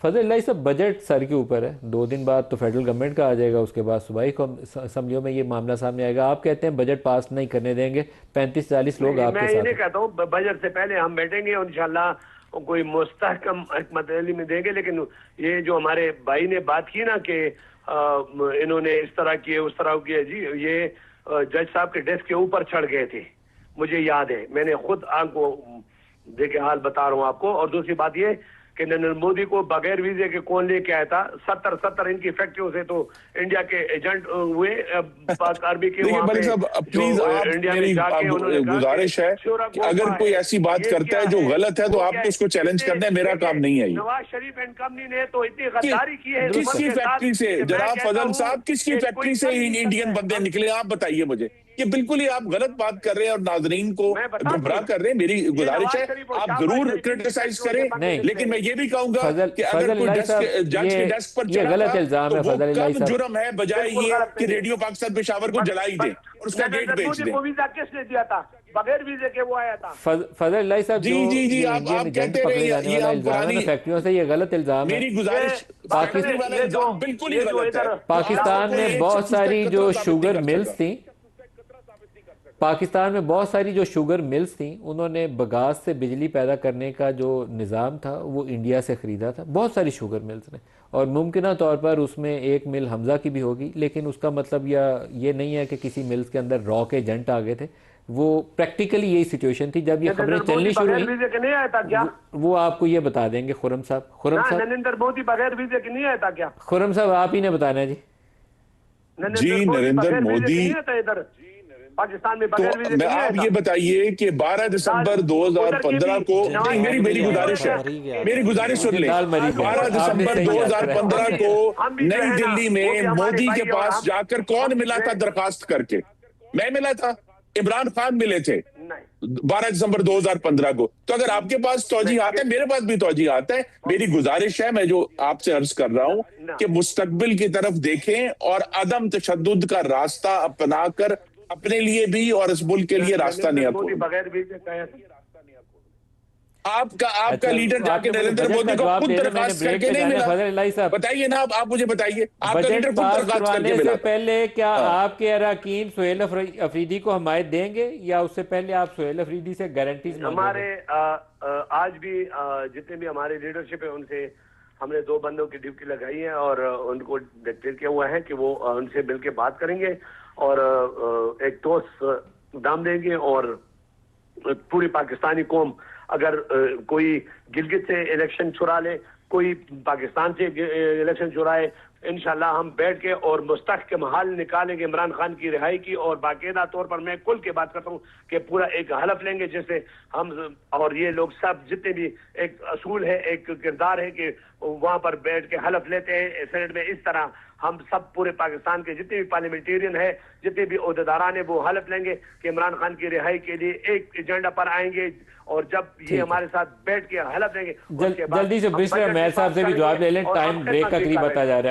फजल इलाही साहब, budget sir के ऊपर है, 2 दिन बाद तो फेडरल गवर्नमेंट का आ जाएगा, उसके बाद सूबाई असम्बलियों में ये मामला सामने आएगा। आप कहते हैं बजट पास नहीं करने देंगे, 35-40 लोग नहीं, आपके मैं ये साथ नहीं हैं। कहता हूँ। बजट से पहले हम बैठेंगे और इंशाल्लाह कोई मुस्तहकम हिकमत अमली में देंगे। लेकिन ये जो हमारे भाई ने बात की ना कि इन्होंने इस तरह किए उस तरह किए, जी ये जज साहब के डेस्क के ऊपर चढ़ गए थे, मुझे याद है, मैंने खुद आंखों देखे हाल बता रहा हूँ आपको। और दूसरी बात ये कि नरेंद्र मोदी को बगैर वीजे के कौन लेके आया था? 70 इनकी फैक्ट्रियों से तो इंडिया के एजेंट हुए पाक आर्मी के देखिए वहां मलिक पे, साहब, जो प्लीज आप, इंडिया में मेरी जाके उन्होंने कहा कि गुजारिश है शोरा कि गोफा अगर कोई है, ऐसी बात ये करता क्या है जो है, गलत है तो वो आप क्या तो है। उसको चैलेंज इसने करना है, मेरा काम नहीं है ये। नवाज शरीफ एंड कंपनी ने तो इतनी कि, गद्दारी की है इस मुल्क किसकी के साथ फैक्ट्री से कि मैं जनाब कहता फजल हूं साहब, किसकी कि कोई फैक्ट्री से कर नहीं इंडियन सकता बंदे है। निकले? आप बताइए मुझे। ये बिल्कुल ही आप गलत बात कर रहे हैं और नाजरीन को मैं बता दूं, गुमराह कर रहे हैं। मेरी ये गुजारिश नवाज है शरीफ और आप शाहबाज जरूर शरीफ इनकी क्रिटिसाइज फैक्ट्रियों से करें, बंदे नहीं, निकले लेकिन मैं हैं। ये भी कहूंगा फजल कि अगर फजल कोई इलाही डेस्क, साहब, जज के डेस्क पर ये चढ़ा गलत था इल्ज़ाम तो है वो फजल इलाही कब साहब। जुर्म है, बजाय बिल्कुल ये गलत कि नहीं है। रेडियो पाकिस्तान पेशावर को जलाई दें और उसका गेट नरेंद्र बेच मोदी दें। को वीजा किसने दिया था? बगैर वीजे के वो आया था। फजल इलाही साहब, जी जो जी जी, ये इंडियन आप एजेंट कहते रहे, पकड़े जाने ये वाला हम इल्ज़ाम है पुरानी, ना फैक्ट्रियों से, ये गलत इल्ज़ाम है। मेरी ये गुजारिश, बात फैक्ट्री करें, वाला ये जो इल्जाम बिल्कुल ही ये जो गलत है। इधर तो आप पाकिस्तान कोई में एक बहुत शख्स तक सारी खतरा जो साबित नहीं शुगर कर मिल्स सका। थी, पाकिस्तान में बहुत सारी जो शुगर मिल्स थी, उन्होंने बगास से बिजली पैदा करने का जो निज़ाम था वो इंडिया से ख़रीदा था, बहुत सारी शुगर मिल्स ने। और मुमकिन तौर पर उसमें एक मिल हमज़ा की भी होगी, लेकिन उसका मतलब ये नहीं है कि किसी मिल्स के अंदर रॉ के एजेंट आ गए थे। वो प्रैक्टिकली यही सिचुएशन थी जब ये खबरें नरेंद्र मोदी चलनी शुरू बगैर हुई। वीजे के नहीं आया था क्या? वो आपको ये बता देंगे खुरम साहब। खुरम ना, साहब, नरेंद्र मोदी बगैर वीजे के नहीं आया था क्या? खुरम साहब आप ही ने बताना है जी। जी नरेंद्र मोदी नरेंद्र बगैर वीजे के मोदी, नहीं आया था इधर पाकिस्तान में? तो बगैर वीजे मैं, के नहीं आया आप था। ये बताइए कि 12 दिसंबर उधर के 2015 भी को, नवाज नहीं मेरी शरीफ मेरी ने गुजारिश है, बोला मेरी गुजारिश सुन मुझे ले। दाल मरी गया, 12 आपने दिसंबर सही याद कराया। 2015 को हम भी जो नई है ना, दिल्ली वो भी में हमारे मोदी भाई के और पास जाकर कौन हम मिला जो था है, दरखास्त करके? मैं मिला था, इमरान खान मिले थे नहीं 12 दिसंबर 2015 को। तो अगर आपके पास नहीं तौजीहात है, मेरे पास भी तौजीहात है। मेरी गुजारिश है, मैं जो आपसे अर्ज कर रहा हूं ना। कि मुस्तकबिल की तरफ देखें और अदम तशद्दुद का रास्ता अपनाकर अपने लिए भी और इस मुल्क के लिए रास्ता नरेंद्र नया मोदी खोलें। बगैर वीजे का आया था। आपका अच्छा, लीडर जाके आपने मुझे नरेंद्र बजट मोदी का को जवाब खुद दे दें, मैंने दरखास्त ब्रेक करके पे नहीं जाना है। मिला? फजल इलाही साहब, बताइए ना, आप मुझे बताइए, आपका बजट लीडर खुद पास दरखास्त करके करवाने से मिला था। पहले क्या हाँ। आपके अरकान सुहेल अफरीदी को हमायत देंगे, या उससे पहले आप सुहेल अफरीदी से गारंटीज हमारे मांगेंगे? आज भी जितने भी हमारे लीडरशिप है उनसे हमने 2 बंदों की ड्यूटी लगाई है और उनको डिक्लेयर किया हुआ है कि वो उनसे मिलकर बात करेंगे और एक ठोस दाम देंगे। और पूरी पाकिस्तानी कौम अगर कोई गिलगित से इलेक्शन चुरा ले, कोई पाकिस्तान से इलेक्शन चुराए, इंशाल्लाह हम बैठ के और मुस्तहकम हल निकालेंगे इमरान खान की रिहाई की। और बाकायदा तौर पर मैं कुल की बात करता हूँ कि पूरा एक हलफ लेंगे जिससे हम और ये लोग सब जितने भी, एक असूल है, एक किरदार है कि वहां पर बैठ के हलफ लेते हैं सेनेट में। इस तरह हम सब पूरे पाकिस्तान के जितने भी पार्लियामेंटेरियन है, जितने भी ओहदेदारान है, वो हलफ लेंगे कि इमरान खान की रिहाई के लिए एक एजेंडा पर आएंगे। और जब ये हमारे साथ बैठ के हलफ लेंगे, जल्दी से हम ब्रिस्टर बजट मेयर साहब से भी पास जवाब ले लें, करेंगे और टाइम हम ब्रेक का खिदमत भी करीब करेंगे। आता जा रहा है।